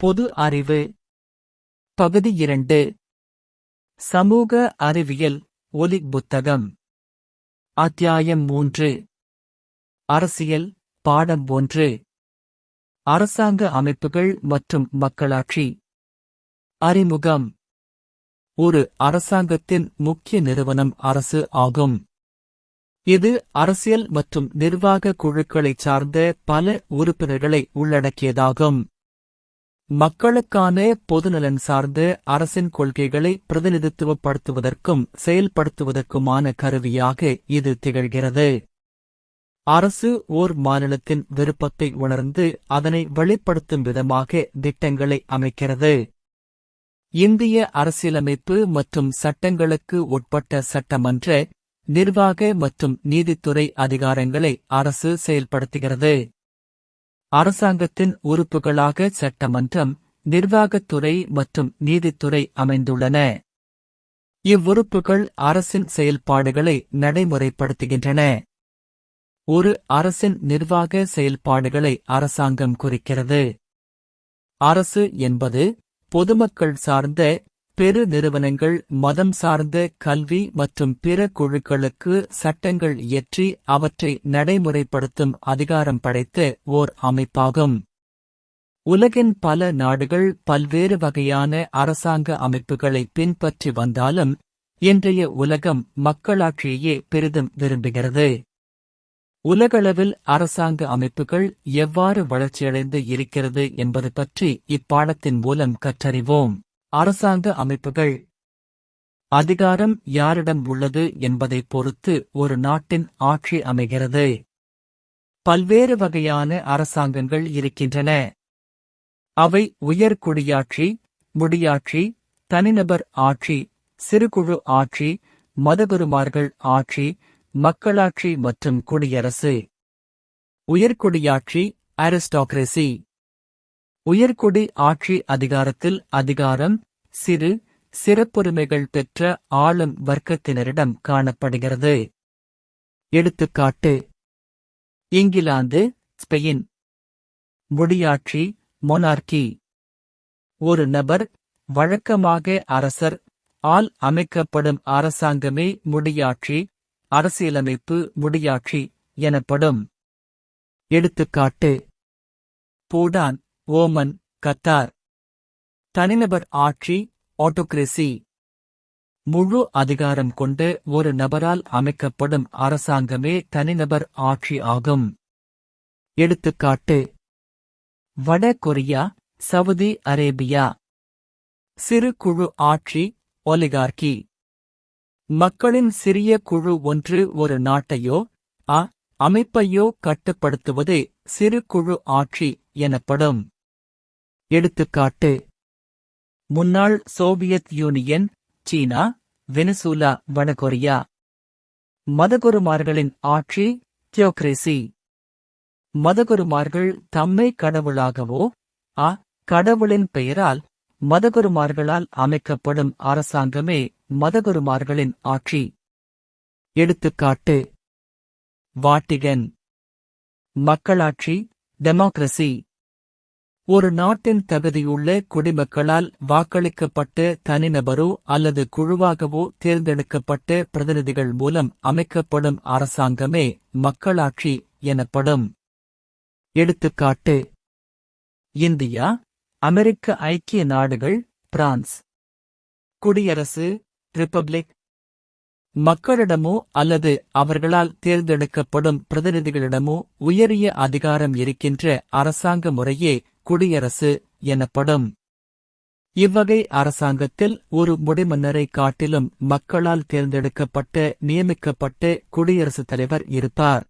பொது அறிவு பகுதி 2 சமூக அறிவியல் ஒலி புத்தகம் அத்தியாயம் 3 அரசியல் பாடம் 1 அரசாங்க அமைப்புகள் மற்றும் மக்களாட்சி அறிமுகம் ஒரு அரசாங்கத்தின் முக்கிய நிறுவனம் அரசு ஆகும். இது அரசியல் மற்றும் நிர்வாக குழுக்களைச் சார்ந்த பல உறுப்பினர்களை உள்ளடக்கியதாகும். மக்களுக்கான பொதுநலன் சார்ந்த அரசின் கொள்கைகளை பிரதிநிதித்துவப்படுத்துவதற்கும் செயல்படுத்துவதற்குமான கருவியாக இது திகழ்கிறது. அரசு ஓர் மாநிலத்தின் விருப்பத்தை உணர்ந்து அதனை வெளிப்படுத்தும் விதமாக திட்டங்களை அமைக்கிறது. இந்திய அரசியலமைப்பு மற்றும் சட்டங்களுக்கு உட்பட்ட சட்டமன்ற, நிர்வாக மற்றும் நீதித்துறை அதிகாரங்களை அரசு செயல்படுத்துகிறது. அரசாங்கத்தின் உறுப்புகளாக சட்டமன்றம், நிர்வாகத்துறை மற்றும் நீதித்துறை அமைந்துள்ளன. இவ்வுறுப்புகள் அரசின் செயல்பாடுகளை நடைமுறைப்படுத்துகின்றன. ஒரு அரசின் நிர்வாக செயல்பாடுகளை அரசாங்கம் குறிக்கிறது. அரசு என்பது பொதுமக்கள் சார்ந்த பெரு நிறுவனங்கள், மதம் சார்ந்த கல்வி மற்றும் பிற குழுக்களுக்கு சட்டங்கள் இயற்றி அவற்றை நடைமுறைப்படுத்தும் அதிகாரம் படைத்த ஓர் அமைப்பாகும். உலகின் பல நாடுகள் பல்வேறு வகையான அரசாங்க அமைப்புகளை பின்பற்றி வந்தாலும் இன்றைய உலகம் மக்களாட்சியையே பெரிதும் விரும்புகிறது. உலகளவில் அரசாங்க அமைப்புகள் எவ்வாறு வளர்ச்சியடைந்து இருக்கிறது என்பது பற்றி இப்பாடத்தின் மூலம் கற்றறிவோம். அரசாங்க அமைப்புகள். அதிகாரம் யாரிடம் உள்ளது என்பதைப் பொறுத்து ஒரு நாட்டின் ஆட்சி அமைகிறது. பல்வேறு வகையான அரசாங்கங்கள் இருக்கின்றன. அவை உயர்குடியாட்சி, முடியாட்சி, தனிநபர் ஆட்சி, சிறுகுழு ஆட்சி, மதகுருமார்கள் ஆட்சி, மக்களாட்சி மற்றும் குடியரசு. உயர்குடியாட்சி அரிஸ்டாக்ரசி. உயர்குடி ஆட்சி அதிகாரத்தில் அதிகாரம் சிறப்புரிமைகள் பெற்ற ஆளும் வர்க்கத்தினரிடம் காணப்படுகிறது. எடுத்துக்காட்டு: இங்கிலாந்து, ஸ்பெயின். முடியாட்சி மொனார்கி. ஒரு நபர், வழக்கமாக அரசர், ஆல் அமைக்கப்படும் அரசாங்கமே முடியாட்சி, அரசியலமைப்பு முடியாட்சி எனப்படும். எடுத்துக்காட்டு: பூடான், ஓமன், கத்தார். தனிநபர் ஆட்சி ஆட்டோகிரசி. முழு அதிகாரம் கொண்ட ஒரு நபரால் அமைக்கப்படும் அரசாங்கமே தனிநபர் ஆட்சி ஆகும். எடுத்துக்காட்டு: வட கொரியா, சவுதி அரேபியா. சிறு குழு ஆட்சி ஒலிகார்கி. மக்களின் சிறிய குழு ஒன்று ஒரு நாட்டையோ அமைப்பையோ கட்டுப்படுத்துவதே சிறு குழு ஆட்சி எனப்படும். எடுத்துக்காட்டு: முன்னாள் சோவியத் யூனியன், சீனா, வெனிசுலா, வடகொரியா. மதகுருமார்களின் ஆட்சி தியோக்ரசி. மதகுருமார்கள் தம்மை கடவுளாகவோ கடவுளின் பெயரால் மதகுருமார்களால் அமைக்கப்படும் அரசாங்கமே மதகுருமார்களின் ஆட்சி. எடுத்துக்காட்டு: வாட்டிகன். மக்களாட்சி டெமோக்ரசி. ஒரு நாட்டின் தகுதியுள்ள குடிமக்களால் வாக்களிக்கப்பட்ட தனிநபரோ அல்லது குழுவாகவோ தேர்ந்தெடுக்கப்பட்ட பிரதிநிதிகள் மூலம் அமைக்கப்படும் அரசாங்கமே மக்களாட்சி எனப்படும். எடுத்துக்காட்டு: இந்தியா, அமெரிக்க ஐக்கிய நாடுகள், பிரான்ஸ். குடியரசு ரிப்பப்ளிக். மக்களிடமோ அல்லது அவர்களால் தேர்ந்தெடுக்கப்படும் பிரதிநிதிகளிடமோ உயரிய அதிகாரம் இருக்கின்ற அரசாங்க முறையே குடியரசு எனப்படும். இவ்வகை அரசாங்கத்தில் ஒரு முடிமன்னரை காட்டிலும் மக்களால் தேர்ந்தெடுக்கப்பட்ட நியமிக்கப்பட்ட குடியரசுத் தலைவர் இருப்பார்.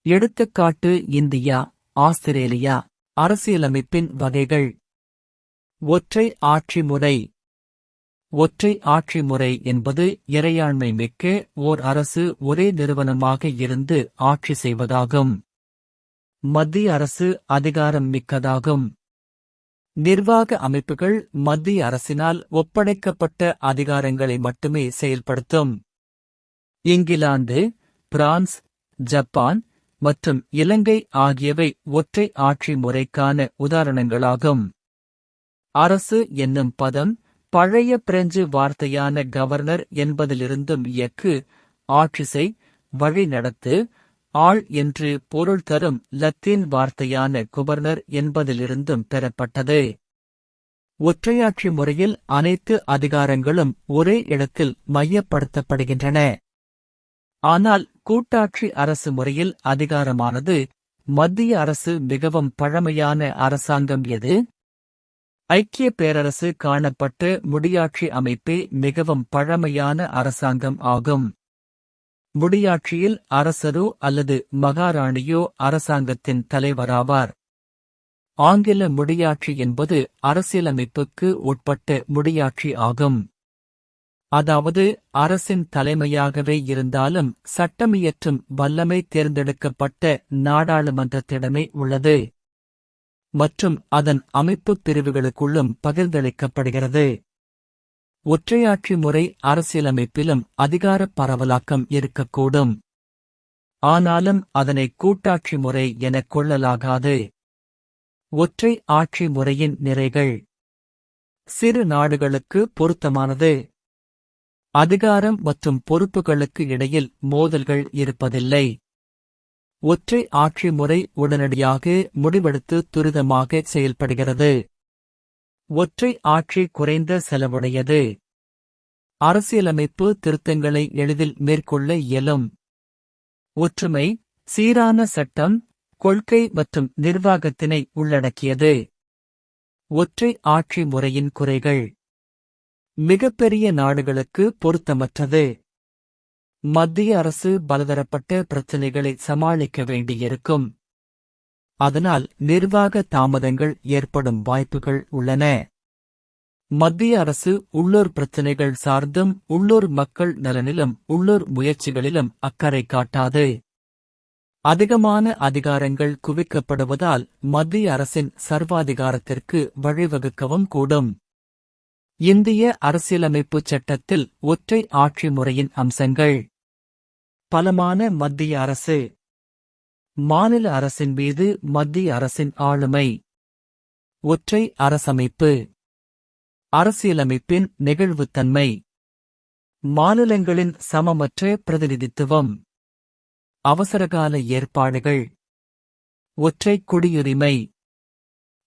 எடுத்துக்காட்டு: இந்தியா, ஆஸ்திரேலியா. அரசியலமைப்பின் வகைகள். ஒற்றை ஆட்சி முறை. ஒற்றை ஆட்சி முறை என்பது இறையாண்மை மிக்க ஓர் அரசு ஒரே நிறுவனமாக இருந்து ஆட்சி செய்வதாகும். மத்திய அரசு அதிகாரம் மிக்கதாகும். நிர்வாக அமைப்புகள் மத்திய அரசினால் ஒப்படைக்கப்பட்ட அதிகாரங்களை மட்டுமே செயல்படுத்தும். இங்கிலாந்து, பிரான்ஸ், ஜப்பான் மற்றும் இலங்கை ஆகியவை ஒற்றை ஆட்சி முறைக்கான உதாரணங்களாகும். அரசு என்னும் பதம் பழைய பிரெஞ்சு வார்த்தையான கவர்னர் என்பதிலிருந்தும் இயக்கு, ஆட்சிசை, வழிநடத்து, ஆள் என்று பொருள் தரும் லத்தீன் வார்த்தையான குபர்னர் என்பதிலிருந்தும் பெறப்பட்டது. ஒற்றையாட்சி முறையில் அனைத்து அதிகாரங்களும் ஒரே இடத்தில் மையப்படுத்தப்படுகின்றன. ஆனால் கூட்டாட்சி அரசு முறையில் அதிகாரமானது மத்திய அரசு மிகவும் பழமையான அரசாங்கம் எது? ஐக்கிய பேரரசு காணப்பட்ட முடியாட்சி அமைப்பே மிகவும் பழமையான அரசாங்கம் ஆகும். முடியாட்சியில் அரசரோ அல்லது மகாராணியோ அரசாங்கத்தின் தலைவராவார். ஆங்கில முடியாட்சி என்பது அரசியலமைப்புக்கு உட்பட்ட முடியாட்சி ஆகும். அதாவது அரசின் தலைமையாகவே இருந்தாலும் சட்டமியற்றும் வல்லமை தேர்ந்தெடுக்கப்பட்ட நாடாளுமன்றத்திடமே உள்ளது மற்றும் அதன் அமைப்புப் பிரிவுகளுக்குள்ளும் பகிர்ந்தளிக்கப்படுகிறது. ஒற்றையாட்சி முறை அரசியலமைப்பிலும் அதிகாரப் பரவலாக்கம் இருக்கக்கூடும். ஆனாலும் அதனை கூட்டாட்சி முறை எனக் கொள்ளலாகாது. ஒற்றை ஆட்சி முறையின் நிறைகள் சிறு நாடுகளுக்கு பொருத்தமானது. அதிகாரம் மற்றும் பொறுப்புகளுக்கு இடையில் மோதல்கள் இருப்பதில்லை. ஒற்றை ஆட்சி முறை உடனடியாக முடிவெடுத்து துரிதமாக செயல்படுகிறது. ஒற்றை ஆட்சி குறைந்த செலவுடையது. அரசியலமைப்பு திருத்தங்களை எளிதில் மேற்கொள்ள இயலும். ஒற்றுமை, சீரான சட்டம், கொள்கை மற்றும் நிர்வாகத்தினை உள்ளடக்கியது. ஒற்றை ஆட்சி முறையின் குறைகள் மிகப்பெரிய நாடுகளுக்கு பொருத்தமற்றது. மத்திய அரசு பலதரப்பட்ட பிரச்சினைகளை சமாளிக்க வேண்டியிருக்கும். அதனால் நிர்வாக தாமதங்கள் ஏற்படும் வாய்ப்புகள் உள்ளன. மத்திய அரசு உள்ளூர் பிரச்சினைகள் சார்ந்தும் உள்ளூர் மக்கள் நலனிலும் உள்ளூர் முயற்சிகளிலும் அக்கறை காட்டாது. அதிகமான அதிகாரங்கள் குவிக்கப்படுவதால் மத்திய அரசின் சர்வாதிகாரத்திற்கு வழிவகுக்கவும் கூடும். இந்திய அரசியலமைப்புச் சட்டத்தில் ஒற்றை ஆட்சி முறையின் அம்சங்கள். பலமான மத்திய அரசு. மாநில அரசின் மீது மத்திய அரசின் ஆளுமை. ஒற்றை அரசமைப்பு. அரசியலமைப்பின் நெகிழ்வுத்தன்மை. மாநிலங்களின் சமமற்ற பிரதிநிதித்துவம். அவசரகால ஏற்பாடுகள். ஒற்றை குடியுரிமை.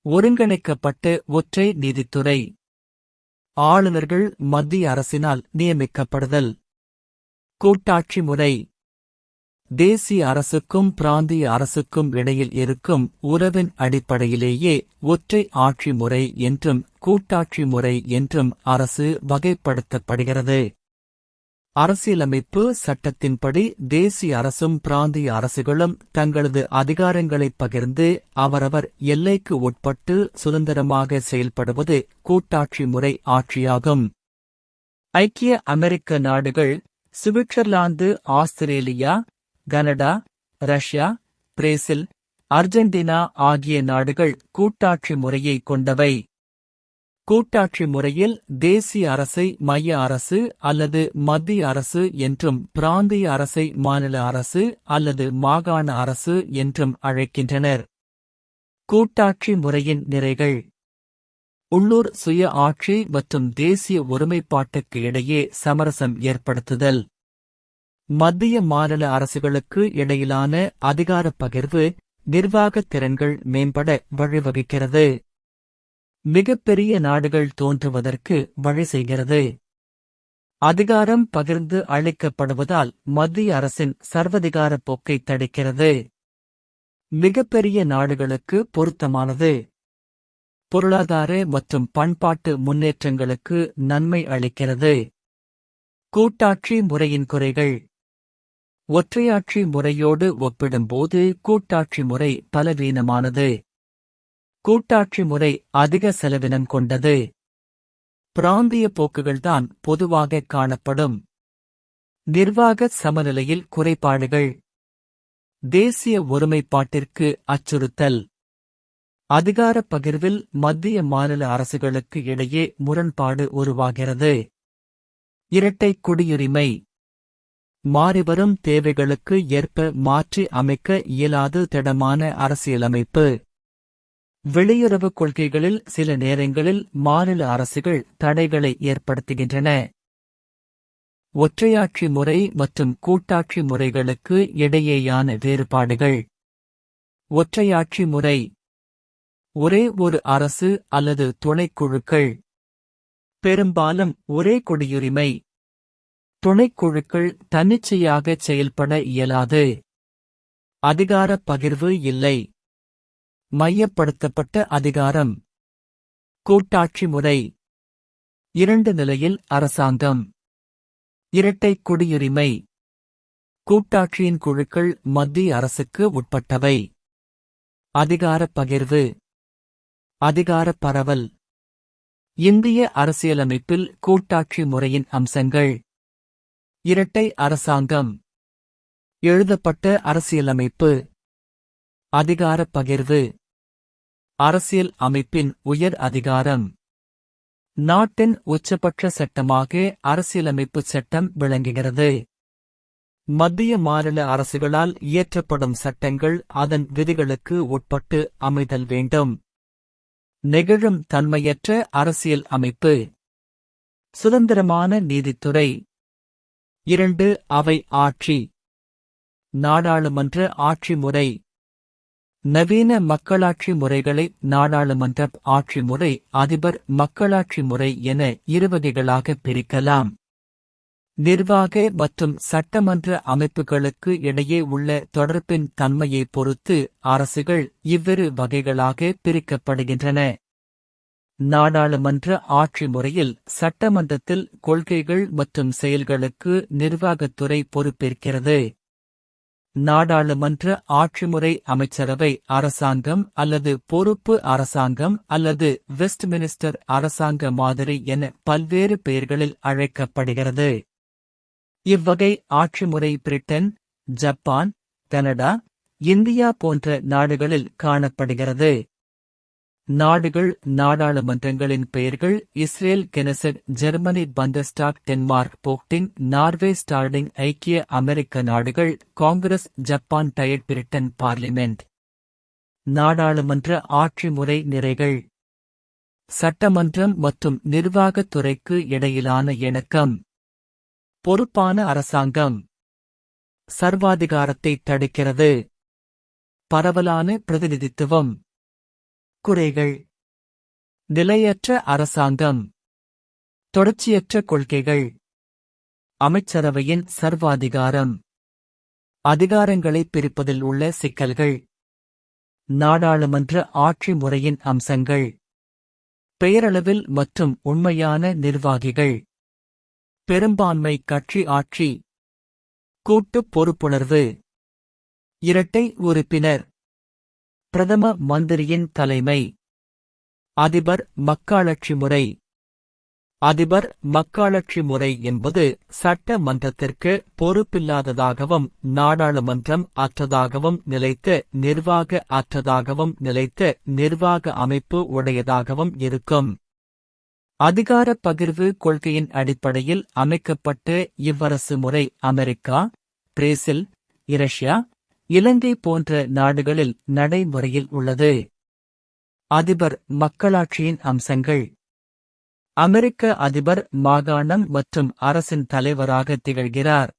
ஒருங்கிணைக்கப்பட்ட ஒற்றை நீதித்துறை. ஆளுநர்கள் மத்திய அரசினால் நியமிக்கப்படுதல். கூட்டாட்சி முறை. தேசிய அரசுக்கும் பிராந்திய அரசுக்கும் இடையில் இருக்கும் உறவின் அடிப்படையிலேயே ஒற்றை ஆட்சி முறை என்றும் கூட்டாட்சி முறை என்றும் அரசு வகைப்படுத்தப்படுகிறது. அரசியலமைப்பு சட்டத்தின்படி தேசிய அரசும் பிராந்திய அரசுகளும் தங்களது அதிகாரங்களைப் பகிர்ந்து அவரவர் எல்லைக்கு உட்பட்டு சுதந்திரமாக செயல்படுவது கூட்டாட்சி முறை ஆட்சியாகும். ஐக்கிய அமெரிக்க நாடுகள், Switzerland, Australia, Canada, Russia, Brazil, Argentina ஆகிய நாடுகள் கூட்டாட்சி முறையை கொண்டவை. கூட்டாட்சி முறையில் தேசிய அரசை மைய அரசு அல்லது மத்திய அரசு என்றும் பிராந்திய அரசை மாநில அரசு அல்லது மாகாண அரசு என்றும் அழைக்கின்றனர். கூட்டாட்சி முறையின் நிறைகள். உள்ளூர் சுய ஆட்சி மற்றும் தேசிய ஒருமைப்பாட்டுக்கு இடையே சமரசம் ஏற்படுத்துதல். மத்திய மாநில அரசுகளுக்கு இடையிலான அதிகாரப் பகிர்வு நிர்வாகத் திறன்கள் மேம்பட வழிவகுக்கிறது. மிகப்பெரிய நாடுகள் தோன்றுவதற்கு வழி செய்கிறது. அதிகாரம் பகிர்ந்து அளிக்கப்படுவதால் மத்திய அரசின் சர்வதிகார போக்கை தடுக்கிறது. மிகப்பெரிய நாடுகளுக்கு பொருத்தமானது. பொருளாதார மற்றும் பண்பாட்டு முன்னேற்றங்களுக்கு நன்மை அளிக்கிறது. கூட்டாட்சி முறையின் குறைகள். ஒற்றையாட்சி முறையோடு ஒப்பிடும்போது கூட்டாட்சி முறை பலவீனமானது. கூட்டாட்சி முறை அதிக செலவினம் கொண்டது. பிராந்திய போக்குகள்தான் பொதுவாக காணப்படும். நிர்வாக சமநிலையில் குறைபாடுகள். தேசிய ஒருமைப்பாட்டிற்கு அச்சுறுத்தல். அதிகாரப் பகிர்வில் மத்திய மாநில அரசுகளுக்கு இடையே முரண்பாடு உருவாகிறது. இரட்டை குடியுரிமை. மாறிவரும் தேவைகளுக்கு ஏற்ப மாற்றி அமைக்க இயலாது திடமான அரசியலமைப்பு. வெளியுறவுக் கொள்கைகளில் சில நேரங்களில் மாநில அரசுகள் தடைகளை ஏற்படுத்துகின்றன. ஒற்றையாட்சி முறை மற்றும் கூட்டாட்சி முறைகளுக்கு இடையேயான வேறுபாடுகள். ஒற்றையாட்சி முறை ஒரே ஒரு அரசு அல்லது துணைக்குழுக்கள். பெரும்பாலும் ஒரே குடியுரிமை. துணைக்குழுக்கள் தன்னிச்சையாக செயல்பட இயலாது. அதிகாரப் பகிர்வு இல்லை. மையப்படுத்தப்பட்ட அதிகாரம். கூட்டாட்சி முறை. இரண்டு நிலையில் அரசாங்கம். இரட்டை குடியுரிமை. கூட்டாட்சியின் குழுக்கள் மத்திய அரசுக்கு உட்பட்டவை. அதிகாரப் பகிர்வு. அதிகாரப் பரவல். இந்திய அரசியலமைப்பில் கூட்டாட்சி முறையின் அம்சங்கள். இரட்டை அரசாங்கம். எழுதப்பட்ட அரசியலமைப்பு. அதிகாரப் பகிர்வு. அரசியல் அமைப்பின் உயர் அதிகாரம். நாட்டின் உச்சபட்ச சட்டமாக அரசியலமைப்புச் சட்டம் விளங்குகிறது. மத்திய மாநில அரசுகளால் இயற்றப்படும் சட்டங்கள் அதன் விதிகளுக்கு உட்பட்டு அமைதல் வேண்டும். நெகிழும் தன்மையற்ற அரசியல் அமைப்பு. சுதந்திரமான நீதித்துறை. 2 அவை ஆட்சி. நாடாளுமன்ற ஆட்சி முறை. நவீன மக்களாட்சி முறைகளை நாடாளுமன்ற ஆட்சி முறை, அதிபர் மக்களாட்சி முறை என இரு வகைகளாக பிரிக்கலாம். நிர்வாக மற்றும் சட்டமன்ற அமைப்புகளுக்கு இடையே உள்ள தொடர்பின் தன்மையைப் பொறுத்து அரசுகள் இவ்விரு வகைகளாக பிரிக்கப்படுகின்றன. நாடாளுமன்ற ஆட்சி முறையில் சட்டமன்றத்தில் கொள்கைகள் மற்றும் செயல்களுக்கு நிர்வாகத்துறை பொறுப்பேற்கிறது. நாடாளுமன்ற ஆட்சிமுறை அமைச்சரவை அரசாங்கம் அல்லது பொறுப்பு அரசாங்கம் அல்லது வெஸ்ட்மினிஸ்டர் அரசாங்க மாதிரி என பல்வேறு பெயர்களில் அழைக்கப்படுகிறது. இவ்வகை ஆட்சிமுறை பிரிட்டன், ஜப்பான், கனடா, இந்தியா போன்ற நாடுகளில் காணப்படுகிறது. நாடுகள் நாடாளுமன்றங்களின் பெயர்கள் Israel Knesset, Germany Bundestag, Denmark Folketing, Norway Storting, ஐக்கிய அமெரிக்க நாடுகள் Congress, Japan Diet, Britain Parliament. நாடாளுமன்ற ஆட்சி முறை நிறைகள். சட்டமன்றம் மற்றும் நிர்வாகத்துறைக்கு இடையிலான இணக்கம். பொறுப்பான அரசாங்கம். சர்வாதிகாரத்தை தடுக்கிறது. பரவலான பிரதிநிதித்துவம். குறைகள். நிலையற்ற அரசாங்கம். தொடர்ச்சியற்ற கொள்கைகள். அமைச்சரவையின் சர்வாதிகாரம். அதிகாரங்களை பிரிப்பதில் உள்ள சிக்கல்கள். நாடாளுமன்ற ஆட்சி முறையின் அம்சங்கள். பெயரளவில் மற்றும் உண்மையான நிர்வாகிகள். பெரும்பான்மை கட்சி ஆட்சி. கூட்டுப் பொறுப்புணர்வு. இரட்டை உறுப்பினர். பிரதம மந்திரியின் தலைமை. அதிபர் மக்களாட்சி முறை. அதிபர் மக்களாட்சி முறை என்பது சட்ட மன்றத்திற்கு பொறுப்பில்லாததாகவும் நாடாளுமன்றம் அற்றதாகவும் நிலைத்த நிர்வாக அற்றதாகவும் நிலைத்த நிர்வாக அமைப்பு உடையதாகவும் இருக்கும். அதிகாரப் பகிர்வு கொள்கையின் அடிப்படையில் அமைக்கப்பட்ட இவ்வரசு முறை அமெரிக்கா, பிரேசில், ரஷ்யா, இலங்கை போன்ற நாடுகளில் நடைமுறையில் உள்ளது. அதிபர் மக்களாட்சியின் அம்சங்கள். அமெரிக்க அதிபர் மாகாணம் மற்றும் அரசின் தலைவராக திகழ்கிறார்.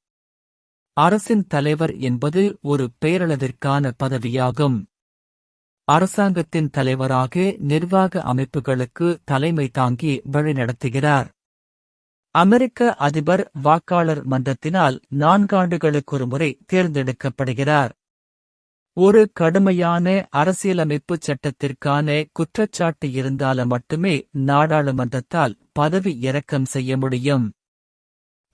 அரசின் தலைவர் என்பது ஒரு பெயரளவிற்கான பதவியாகும். அரசாங்கத்தின் தலைவராக நிர்வாக அமைப்புகளுக்கு தலைமை தாங்கி வழிநடத்துகிறார். அமெரிக்க அதிபர் வாக்காளர் மன்றத்தினால் 4 ஆண்டுகளுக்கொருமுறை தேர்ந்தெடுக்கப்படுகிறார். ஒரு கடுமையான அரசியலமைப்பு சட்டத்திற்கான குற்றச்சாட்டு இருந்தால் மட்டுமே நாடாளுமன்றத்தால் பதவி இறக்கம் செய்ய முடியும்.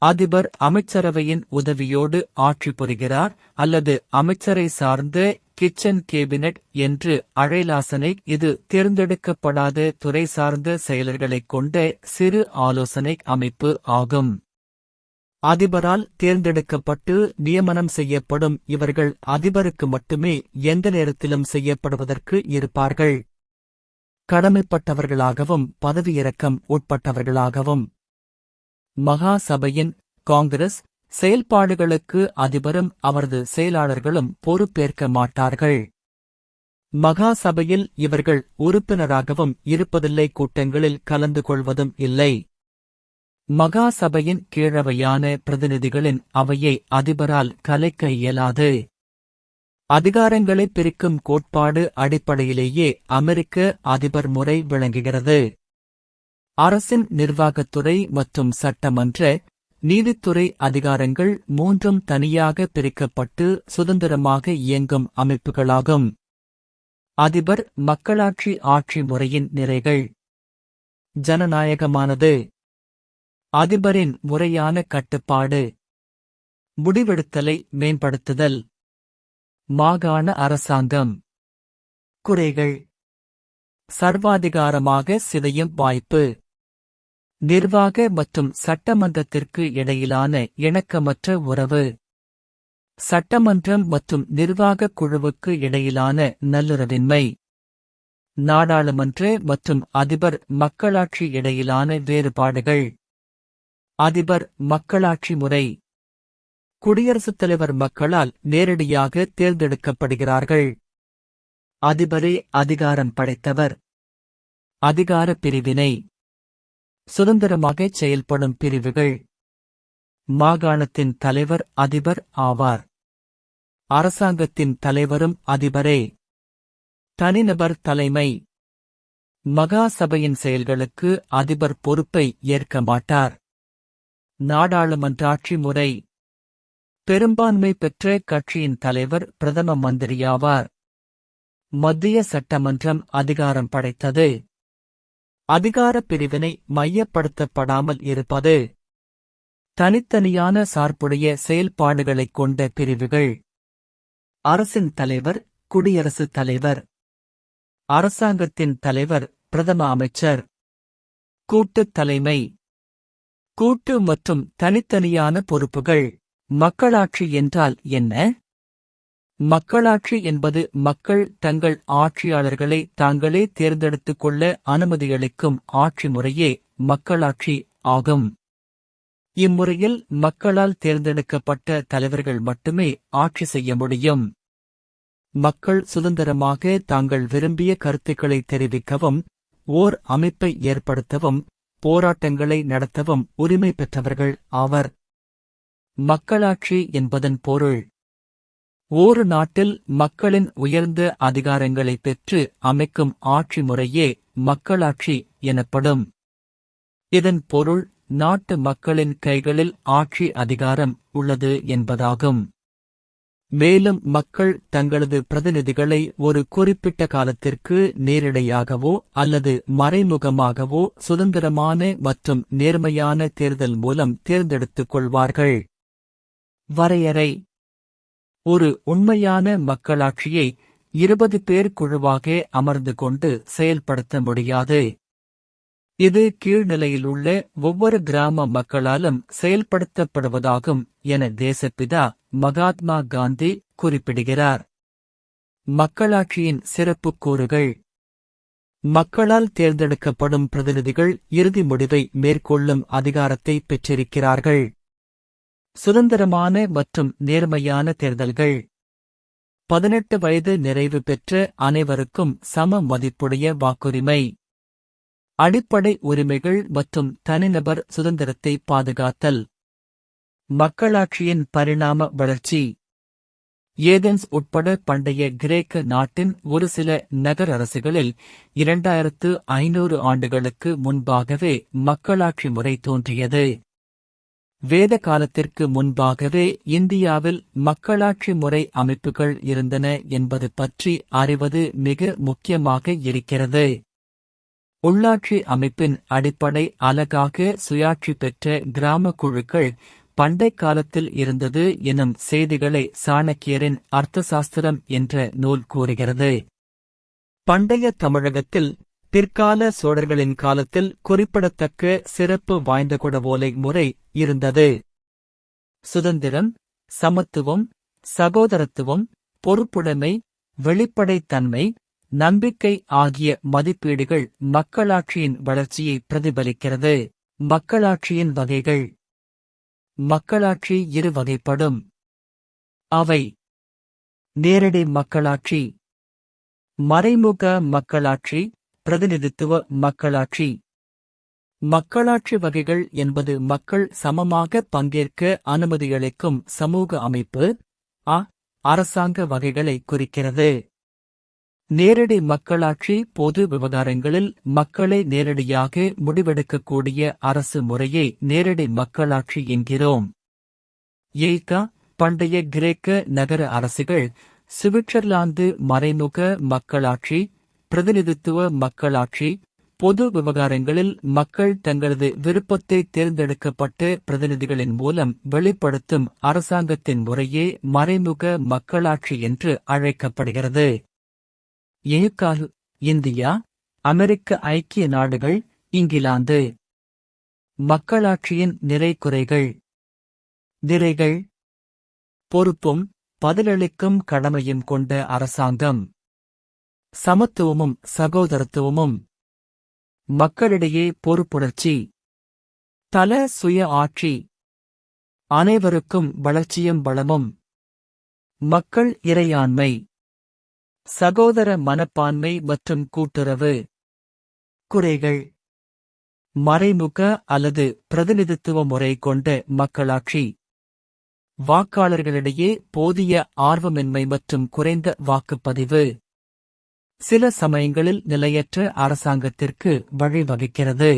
அதிபர் அமைச்சரவையின் உதவியோடு ஆட்சி புரிகிறார் அல்லது அமைச்சரை சார்ந்த கிச்சன் கேபினட் என்று அழைலாசனை. இது தேர்ந்தெடுக்கப்படாத துறை சார்ந்த செயலர்களைக் கொண்ட சிறு ஆலோசனை அமைப்பு ஆகும். அதிபரால் தேர்ந்தெடுக்கப்பட்டு நியமனம் செய்யப்படும் இவர்கள் அதிபருக்கு மட்டுமே எந்த நேரத்திலும் செய்யப்படுவதற்கு இருப்பார்கள். கடமைப்பட்டவர்களாகவும் பதவியிறக்கம் உட்பட்டவர்களாகவும். மகா சபையின் காங்கிரஸ் செயல்பாடுகளுக்கு அதிபரும் அவரது செயலாளர்களும் பொறுப்பேற்க மாட்டார்கள். மகா சபையில் இவர்கள் உறுப்பினராகவும் இருப்பதில்லை, கூட்டங்களில் கலந்து கொள்வதும் இல்லை. மகா சபையின் கீழவையான பிரதிநிதிகளின் அவையை அதிபரால் கலைக்க இயலாது. அதிகாரங்களை பிரிக்கும் கோட்பாடு அடிப்படையிலேயே அமெரிக்க அதிபர் முறை விளங்குகிறது. அரசின் நிர்வாகத்துறை மற்றும் சட்டமன்ற, நீதித்துறை அதிகாரங்கள் மூன்றும் தனியாக பிரிக்கப்பட்டு சுதந்திரமாக இயங்கும் அமைப்புகளாகும். அதிபர் மக்களாட்சி ஆட்சி முறையின் நிறைகள். ஜனநாயகமானது. அதிபரின் முறையான கட்டுப்பாடு. முடிவெடுத்தலை மேம்படுத்துதல். மாகாண அரசாங்கம். குறைகள். சர்வாதிகாரமாக சிதையும் வாய்ப்பு. நிர்வாக மற்றும் சட்டமன்றத்திற்கு இடையிலான இணக்கமற்ற உறவு. சட்டமன்றம் மற்றும் நிர்வாகக் குழுவுக்கு இடையிலான நல்லுறவின்மை. நாடாளுமன்ற மற்றும் அதிபர் மக்களாட்சி இடையிலான வேறுபாடுகள். அதிபர் மக்களாட்சி முறை. குடியரசுத் தலைவர் மக்களால் நேரடியாக தேர்ந்தெடுக்கப்படுகிறார்கள். அதிபரே அதிகாரம் படைத்தவர். அதிகார பிரிவினை. சுதந்திரமாகச் செயல்படும் பிரிவுகள். மாகாணத்தின் தலைவர் அதிபர் ஆவார். அரசாங்கத்தின் தலைவரும் அதிபரே. தனிநபர் தலைமை. மகா சபையின் செயல்களுக்கு அதிபர் பொறுப்பை ஏற்க மாட்டார். நாடாளுமன்றாட்சி முறை. பெரும்பான்மை பெற்ற கட்சியின் தலைவர் பிரதம மந்திரியாவார். மத்திய சட்டமன்றம் அதிகாரம் படைத்தது. அதிகாரப் பிரிவினை மையப்படுத்தப்படாமல் இருப்பது. தனித்தனியான சார்புடைய செயல்பாடுகளைக் கொண்ட பிரிவுகள். அரசின் தலைவர் குடியரசுத் தலைவர். அரசாங்கத்தின் தலைவர் பிரதம அமைச்சர். கூட்டுத் தலைமை. கூட்டு மற்றும் தனித்தனியான பொறுப்புகள். மக்களாட்சி என்றால் என்ன? மக்களாட்சி என்பது மக்கள் தங்கள் ஆட்சியாளர்களை தாங்களே தேர்ந்தெடுத்துக் கொள்ள அனுமதியளிக்கும் ஆட்சி முறையே மக்களாட்சி ஆகும். இம்முறையில் மக்களால் தேர்ந்தெடுக்கப்பட்ட தலைவர்கள் மட்டுமே ஆட்சி செய்ய முடியும். மக்கள் சுதந்திரமாக தாங்கள் விரும்பிய கருத்துக்களை தெரிவிக்கவும், ஓர் அமைப்பை ஏற்படுத்தவும், போராட்டங்களை நடத்தவும் உரிமை பெற்றவர்கள் ஆவர். மக்களாட்சி என்பதன் பொருள் ஒரு நாட்டில் மக்களின் உயர்ந்த அதிகாரங்களை பெற்று அமைக்கும் ஆட்சி முறையே மக்களாட்சி எனப்படும். இதன் பொருள் நாட்டு மக்களின் கைகளில் ஆட்சி அதிகாரம் உள்ளது என்பதாகும். மேலும் மக்கள் தங்களது பிரதிநிதிகளை ஒரு குறிப்பிட்ட காலத்திற்கு நேரிடையாகவோ அல்லது மறைமுகமாகவோ சுதந்திரமான மற்றும் நேர்மையான தேர்தல் மூலம் தேர்ந்தெடுத்துக் கொள்வார்கள். வரையறை. ஒரு உண்மையான மக்களாட்சியை 20 பேர் குழுவாக அமர்ந்து கொண்டு செயல்படுத்த முடியாது. இது கீழ்நிலையிலுள்ள ஒவ்வொரு கிராம மக்களாலும் செயல்படுத்தப்படுவதாகும் என தேசப்பிதா மகாத்மா காந்தி குறிப்பிடுகிறார். மக்களாட்சியின் சிறப்புக் கூறுகள். மக்களால் தேர்ந்தெடுக்கப்படும் பிரதிநிதிகள் இறுதி முடிவை மேற்கொள்ளும் அதிகாரத்தை பெற்றிருக்கிறார்கள். சுதந்திரமான மற்றும் நேர்மையான தேர்தல்கள். 18 வயது நிறைவு பெற்ற அனைவருக்கும் சம மதிப்புடைய வாக்குரிமை. அடிப்படை உரிமைகள் மற்றும் தனிநபர் சுதந்திரத்தை பாதுகாத்தல். மக்களாட்சியின் பரிணாம வளர்ச்சி. ஏதென்ஸ் உட்பட பண்டைய கிரேக்க நாட்டின் ஒரு சில நகரரசுகளில் 2500 ஆண்டுகளுக்கு முன்பாகவே மக்களாட்சி முறை தோன்றியது. வேத காலத்திற்கு முன்பாகவே இந்தியாவில் மக்களாட்சி முறை அமைப்புகள் இருந்தன என்பது பற்றி அறிவது மிக முக்கியமாக இருக்கிறது. உள்ளாட்சி அமைப்பின் அடிப்படை அலகாக சுயாட்சி பெற்ற கிராம குழுக்கள் பண்டைக் காலத்தில் இருந்தது எனும் செய்திகளை சாணக்கியரின் அர்த்தசாஸ்திரம் என்ற நூல் கூறுகிறது. பண்டைய தமிழகத்தில் பிற்கால சோழர்களின் காலத்தில் குறிப்பிடத்தக்க சிறப்பு வாய்ந்த குடவோலை முறை இருந்தது. சுதந்திரம், சமத்துவம், சகோதரத்துவம், பொறுப்புடைமை, வெளிப்படைத்தன்மை, நம்பிக்கை ஆகிய மதிப்பீடுகள் மக்களாட்சியின் வளர்ச்சியை பிரதிபலிக்கிறது. மக்களாட்சியின் வகைகள். மக்களாட்சி இரு வகைப்படும். அவை: நேரடி மக்களாட்சி, மறைமுக மக்களாட்சி, பிரதிநிதித்துவ மக்களாட்சி. மக்களாட்சி வகைகள் என்பது மக்கள் சமமாக பங்கேற்க அனுமதியளிக்கும் சமூக அமைப்பு, அரசாங்க வகைகளை குறிக்கிறது. நேரடி மக்களாட்சி பொது விவகாரங்களில் மக்களை நேரடியாக முடிவெடுக்கக்கூடிய அரசு முறையை நேரடி மக்களாட்சி என்கிறோம். பண்டைய கிரேக்க நகர அரசுகள், சுவிட்சர்லாந்து மறைமுக மக்களாட்சி, பிரதிநிதித்துவ மக்களாட்சி. பொது விவகாரங்களில் மக்கள் தங்களது விருப்பத்தை தேர்ந்தெடுக்கப்பட்ட பிரதிநிதிகளின் மூலம் வெளிப்படுத்தும் அரசாங்கத்தின் முறையே மறைமுக மக்களாட்சி என்று அழைக்கப்படுகிறது. இந்தியா, அமெரிக்க ஐக்கிய நாடுகள், இங்கிலாந்து. மக்களாட்சியின் நிறைகுறைகள். நிறைகள்: பொறுப்பும் பதிலளிக்கும் கடமையும் கொண்ட அரசாங்கம். சமத்துவமும் சகோதரத்துவமும். மக்களிடையே பொறுப்புணர்ச்சி. தல சுய ஆட்சி. அனைவருக்கும் வளர்ச்சியும் வளமும். மக்கள் இறையாண்மை. சகோதர மனப்பான்மை மற்றும் கூட்டுறவு. குறைகள்: மறைமுக அல்லது பிரதிநிதித்துவ முறை கொண்ட மக்களாட்சி. வாக்காளர்களிடையே போதிய ஆர்வமின்மை மற்றும் குறைந்த வாக்குப்பதிவு. சில சமயங்களில் நிலையற்ற அரசாங்கத்திற்கு வழிவகுக்கிறது.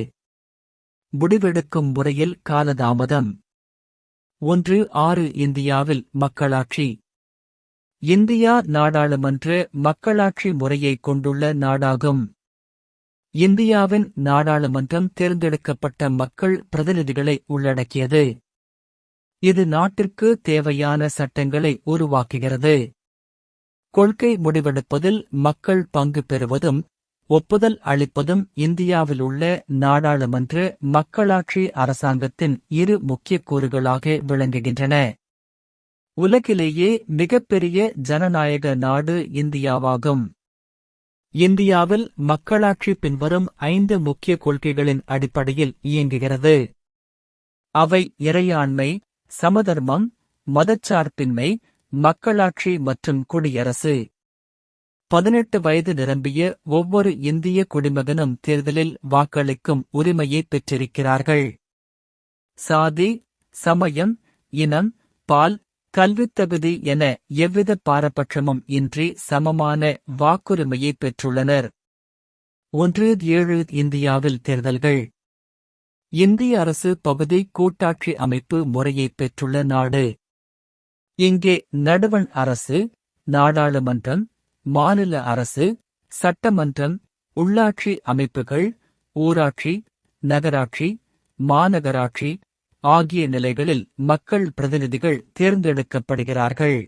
முடிவெடுக்கும் முறையில் காலதாமதம். 1. இந்தியாவில் மக்களாட்சி. இந்தியா நாடாளுமன்ற மக்களாட்சி முறையை கொண்டுள்ள நாடாகும். இந்தியாவின் நாடாளுமன்றம் தேர்ந்தெடுக்கப்பட்ட மக்கள் பிரதிநிதிகளை உள்ளடக்கியது. இது நாட்டிற்கு தேவையான சட்டங்களை உருவாக்குகிறது. கொள்கை முடிவெடுப்பதில் மக்கள் பங்கு பெறுவதும் ஒப்புதல் அளிப்பதும் இந்தியாவிலுள்ள நாடாளுமன்ற மக்களாட்சி அரசாங்கத்தின் இரு முக்கிய கூறுகளாக விளங்குகின்றன. உலகிலேயே மிகப்பெரிய ஜனநாயக நாடு இந்தியாவாகும். இந்தியாவில் மக்களாட்சி பின்வரும் 5 முக்கிய கொள்கைகளின் அடிப்படையில் இயங்குகிறது. அவை இறையாண்மை, சமதர்மம், மதச்சார்பின்மை, மக்களாட்சி மற்றும் குடியரசு. 18 வயது நிரம்பிய ஒவ்வொரு இந்திய குடிமகனும் தேர்தலில் வாக்களிக்கும் உரிமையை பெற்றிருக்கிறார்கள். சாதி, சமயம், இனம், பால், கல்வித்தகுதி என எவ்வித பாரபட்சமும் இன்றி சமமான வாக்குரிமையை பெற்றுள்ளனர். 1. இந்தியாவில் தேர்தல்கள். இந்திய அரசு பகுதி கூட்டாட்சி அமைப்பு முறையை பெற்றுள்ள நாடு. இங்கே நடுவண் அரசு, நாடாளுமன்றம், மாநில அரசு, சட்டமன்றம், உள்ளாட்சி அமைப்புகள், ஊராட்சி, நகராட்சி, மாநகராட்சி ஆகிய நிலைகளில் மக்கள் பிரதிநிதிகள் தேர்ந்தெடுக்கப்படுகிறார்கள்.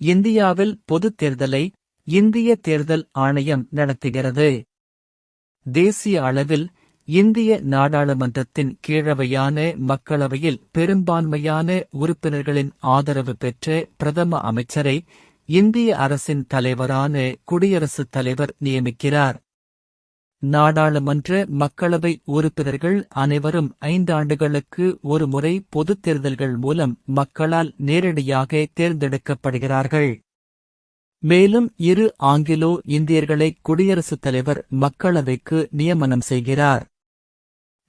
இந்தியாவில் பொதுத் தேர்தலை இந்திய தேர்தல் ஆணையம் நடத்துகிறது. தேசிய அளவில் இந்திய நாடாளுமன்றத்தின் கீழவையான மக்களவையில் பெரும்பான்மையான உறுப்பினர்களின் ஆதரவு பெற்ற பிரதம அமைச்சரை இந்திய அரசின் தலைவரான குடியரசுத் தலைவர் நியமிக்கிறார். நாடாளுமன்ற மக்களவை உறுப்பினர்கள் அனைவரும் 5 ஆண்டுகளுக்கு ஒரு முறை பொதுத் தேர்தல்கள் மூலம் மக்களால் நேரடியாக தேர்ந்தெடுக்கப்படுகிறார்கள். மேலும் 2 ஆங்கிலோ இந்தியர்களை குடியரசுத் தலைவர் மக்களவைக்கு நியமனம் செய்கிறார்.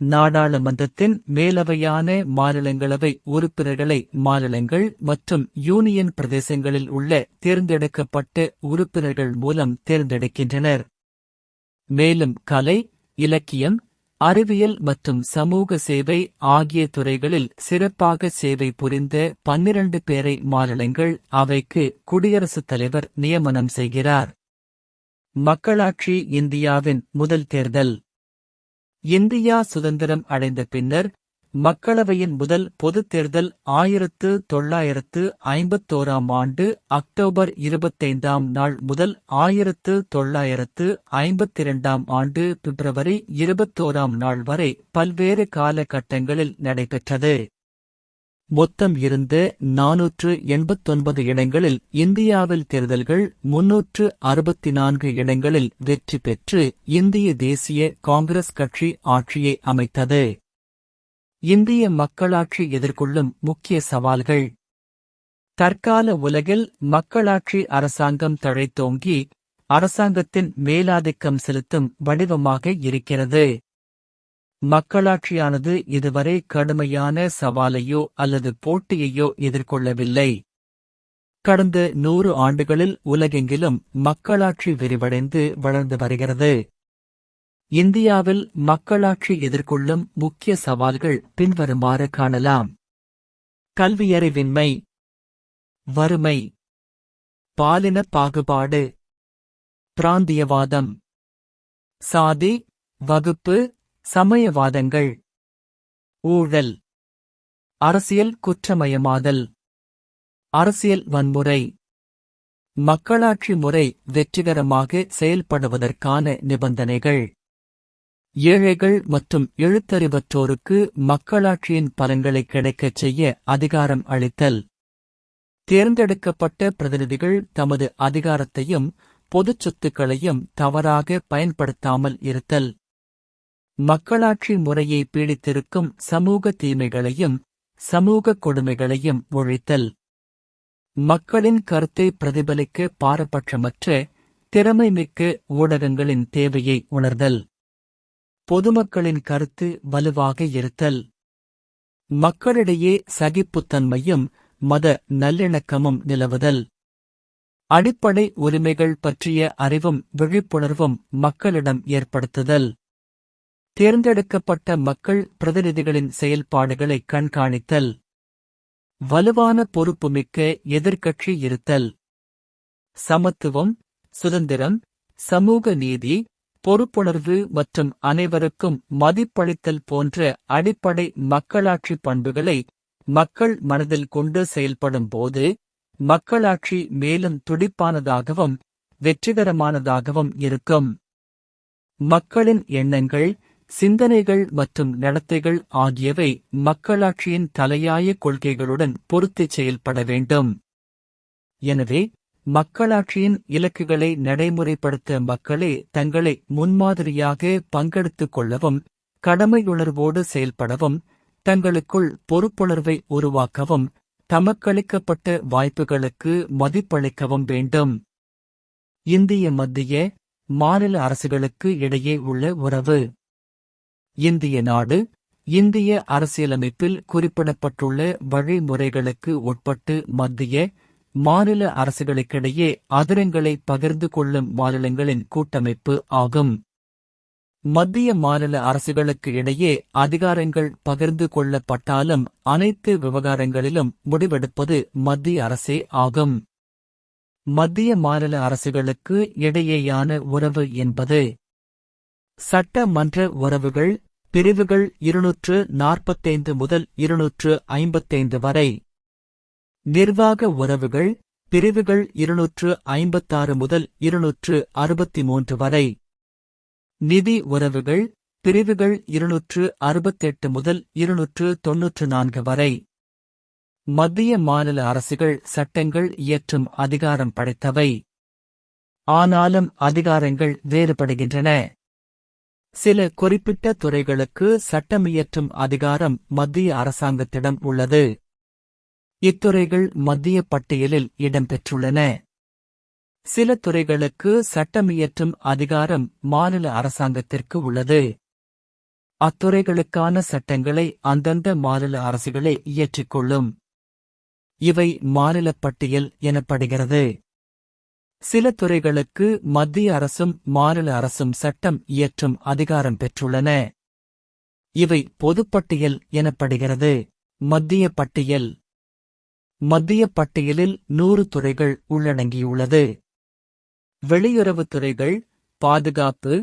நாடாளுமன்றத்தின் மேலவையான மாநிலங்களவை உறுப்பினர்களை மாநிலங்கள் மற்றும் யூனியன் பிரதேசங்களில் உள்ள தேர்ந்தெடுக்கப்பட்ட உறுப்பினர்கள் மூலம் தேர்ந்தெடுக்கின்றனர். மேலும் கலை, இலக்கியம், அறிவியல் மற்றும் சமூக சேவை ஆகிய துறைகளில் சிறப்பாக சேவை புரிந்த 12 பேரை மாநிலங்கள் அவைக்கு குடியரசுத் தலைவர் நியமனம் செய்கிறார். மக்களாட்சி இந்தியாவின் முதல் தேர்தல். இந்தியா சுதந்திரம் அடைந்த பின்னர் மக்களவையின் முதல் பொதுத் தேர்தல் 1951 ஆண்டு அக்டோபர் 25 நாள் முதல் 1952 ஆண்டு பிப்ரவரி 21 நாள் வரை பல்வேறு காலகட்டங்களில் நடைபெற்றது. மொத்தம் இருந்த 489 இடங்களில் இந்தியாவில் தேர்தல்கள் 364 இடங்களில் வெற்றி பெற்று இந்திய தேசிய காங்கிரஸ் கட்சி ஆட்சியை அமைத்தது. இந்திய மக்களாட்சி எதிர்கொள்ளும் முக்கிய சவால்கள். தற்கால உலகில் மக்களாட்சி அரசாங்கம் தழைத்தோங்கி அரசாங்கத்தின் மேலாதிக்கம் செலுத்தும் வடிவமாக இருக்கிறது. மக்களாட்சியானது இதுவரை கடுமையான சவாலையோ அல்லது போட்டியையோ எதிர்கொள்ளவில்லை. கடந்த 100 ஆண்டுகளில் உலகெங்கிலும் மக்களாட்சி விரிவடைந்து வளர்ந்து வருகிறது. இந்தியாவில் மக்களாட்சி எதிர்கொள்ளும் முக்கிய சவால்கள் பின்வருமாறு காணலாம். கல்வியறிவின்மை, வறுமை, பாலின பாகுபாடு, பிராந்தியவாதம், சாதி, வகுப்பு, சமயவாதங்கள், ஊழல், அரசியல் குற்றமயமாதல், அரசியல் வன்முறை. மக்களாட்சி முறை வெற்றிகரமாக செயல்படுவதற்கான நிபந்தனைகள். ஏழைகள் மற்றும் எழுத்தறிவற்றோருக்கு மக்களாட்சியின் பலன்களை கிடைக்கச் செய்ய அதிகாரம் அளித்தல். தேர்ந்தெடுக்கப்பட்ட பிரதிநிதிகள் தமது அதிகாரத்தையும் பொதுச் சொத்துக்களையும் தவறாக பயன்படுத்தாமல் இருத்தல். மக்களாட்சி முறையை பீடித்திருக்கும் சமூக தீமைகளையும் சமூக கொடுமைகளையும் ஒழித்தல். மக்களின் கருத்தை பிரதிபலிக்க பாரபட்சமற்ற திறமைமிக்க ஊடகங்களின் தேவையை உணர்தல். பொதுமக்களின் கருத்து வலுவாக இருத்தல். மக்களிடையே சகிப்புத்தன்மையும் மத நல்லிணக்கமும் நிலவுதல். அடிப்படை உரிமைகள் பற்றிய அறிவும் விழிப்புணர்வும் மக்களிடம் ஏற்படுத்துதல். தேர்ந்தெடுக்கப்பட்ட மக்கள் பிரதிநிதிகளின் செயல்பாடுகளை கண்காணித்தல். வலுவான பொறுப்புமிக்க எதிர்க்கட்சி இருத்தல். சமத்துவம், சுதந்திரம், சமூக நீதி, பொறுப்புணர்வு மற்றும் அனைவருக்கும் மதிப்பளித்தல் போன்ற அடிப்படை மக்களாட்சி பண்புகளை மக்கள் மனதில் கொண்டு செயல்படும் போது மக்களாட்சி மேலும் துடிப்பானதாகவும் வெற்றிகரமானதாகவும் இருக்கும். மக்களின் எண்ணங்கள், சிந்தனைகள் மற்றும் நடத்தைகள் ஆகியவை மக்களாட்சியின் தலையாய கொள்கைகளுடன் பொருத்திச் செயல்பட வேண்டும். எனவே மக்களாட்சியின் இலக்குகளை நடைமுறைப்படுத்த மக்களே தங்களை முன்மாதிரியாக பங்கெடுத்துக் கொள்ளவும் கடமையுணர்வோடு செயல்படவும் தங்களுக்குள் பொறுப்புணர்வை உருவாக்கவும் தமக்களிக்கப்பட்ட வாய்ப்புகளுக்கு மதிப்பளிக்கவும் வேண்டும். இந்திய மத்திய, மாநில அரசுகளுக்கு இடையே உள்ள உறவு. இந்திய நாடு இந்திய அரசியலமைப்பில் குறிப்பிடப்பட்டுள்ள வழிமுறைகளுக்கு உட்பட்டு மத்திய, மாநில அரசுகளுக்கிடையே அதிரங்களை பகிர்ந்து கொள்ளும் மாநிலங்களின் கூட்டமைப்பு ஆகும். மத்திய மாநில அரசுகளுக்கு இடையே அதிகாரங்கள் பகிர்ந்து கொள்ளப்பட்டாலும் அனைத்து விவகாரங்களிலும் முடிவெடுப்பது மத்திய அரசே ஆகும். மத்திய மாநில அரசுகளுக்கு இடையேயான உறவு என்பது சட்டமன்ற உறவுகள் பிரிவுகள் 245 முதல் 255 வரை. நிர்வாக உறவுகள் பிரிவுகள் 256 முதல் 263 வரை. நிதி உறவுகள் பிரிவுகள் 268 முதல் 294 வரை. மத்திய மாநில அரசுகள் சட்டங்கள் இயற்றும் அதிகாரம் படைத்தவை. ஆனாலும் அதிகாரங்கள் வேறுபடுகின்றன. சில குறிப்பிட்ட துறைகளுக்கு சட்டமியற்றும் அதிகாரம் மத்திய அரசாங்கத்திடம் உள்ளது. இத்துறைகள் மத்திய பட்டியலில் இடம்பெற்றுள்ளன. சில துறைகளுக்கு சட்டமியற்றும் அதிகாரம் மாநில அரசாங்கத்திற்கு உள்ளது. அத்துறைகளுக்கான சட்டங்களை அந்தந்த மாநில அரசுகளே இயற்றிக்கொள்ளும். இவை மாநிலப் பட்டியல் எனப்படுகிறது. சில துறைகளுக்கு மத்திய அரசும் மாநில அரசும் சட்டம் இயற்றும் அதிகாரம் பெற்றுள்ளன. இவை பொதுப்பட்டியல் எனப்படுகிறது. மத்திய பட்டியல். மத்திய பட்டியலில் 100 துறைகள் உள்ளடங்கியுள்ளது. வெளியுறவுத் துறைகள், பாதுகாப்பு,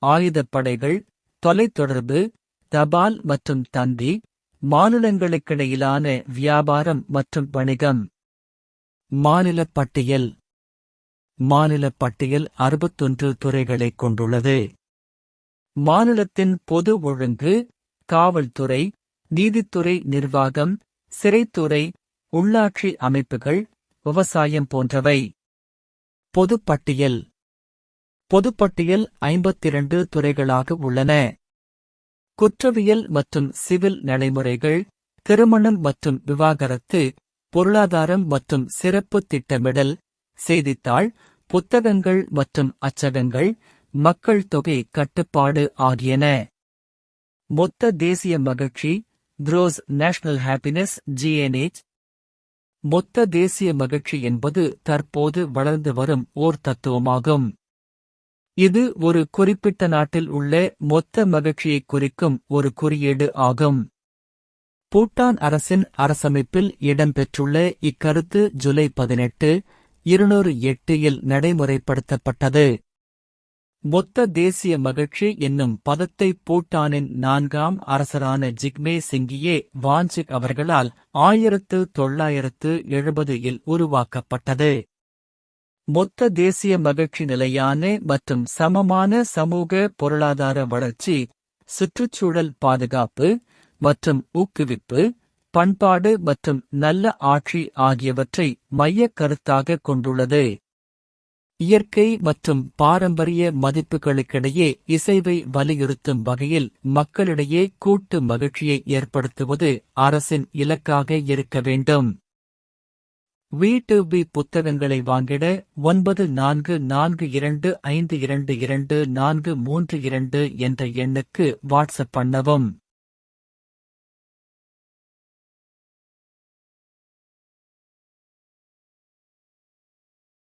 ஆயுதப்படைகள், தொலைத்தொடர்பு, தபால் மற்றும் தந்தி, மாநிலங்களுக்கிடையிலான வியாபாரம் மற்றும் வணிகம். மாநிலப் பட்டியல். மாநிலப் பட்டியல் 61 துறைகளைக் கொண்டுள்ளது. மாநிலத்தின் பொது ஒழுங்கு, காவல்துறை, நீதித்துறை, நிர்வாகம், சிறைத்துறை, உள்ளாட்சி அமைப்புகள், விவசாயம் போன்றவை. பொதுப்பட்டியல். பொதுப்பட்டியல் 52 துறைகளாக உள்ளன. குற்றவியல் மற்றும் சிவில் நடைமுறைகள், திருமணம் மற்றும் விவாகரத்து, பொருளாதாரம் மற்றும் சிறப்பு திட்டமிடல், செய்தித்தாள், புத்தகங்கள் மற்றும் அச்சகங்கள், மக்கள் தொகை கட்டுப்பாடு ஆகியன. மொத்த தேசிய மகிழ்ச்சி, gross national happiness GNH. மொத்த தேசிய மகிழ்ச்சி என்பது தற்போது வளர்ந்து வரும் ஓர் தத்துவமாகும். இது ஒரு குறிப்பிட்ட நாட்டில் உள்ள மொத்த மகிழ்ச்சியை குறிக்கும் ஒரு குறியீடு ஆகும். பூட்டான் அரசின் அரசமைப்பில் இடம்பெற்றுள்ள இக்கருத்து ஜூலை 18, 2008 நடைமுறைப்படுத்தப்பட்டது. மொத்த தேசிய மகிழ்ச்சி என்னும் பதத்தை பூட்டானின் 4ஆம் அரசரான ஜிக்மே சிங்கியே வாஞ்சிக் அவர்களால் 1970 உருவாக்கப்பட்டது. மொத்த தேசிய மகிழ்ச்சி நிலையான மற்றும் சமமான சமூக பொருளாதார வளர்ச்சி, சுற்றுச்சூழல் பாதுகாப்பு மற்றும் ஊக்குவிப்பு, பண்பாடு மற்றும் நல்ல ஆட்சி ஆகியவற்றை மையக் கருத்தாக கொண்டுள்ளது. இயற்கை மற்றும் பாரம்பரிய மதிப்புகளுக்கிடையே இசைவை வலியுறுத்தும் வகையில் மக்களிடையே கூட்டு மகிழ்ச்சியை ஏற்படுத்துவது அரசின் இலக்காக இருக்க வேண்டும். V2B புத்தகங்களை வாங்கிட 9442522432 என்ற எண்ணுக்கு வாட்ஸ்அப் பண்ணவும்.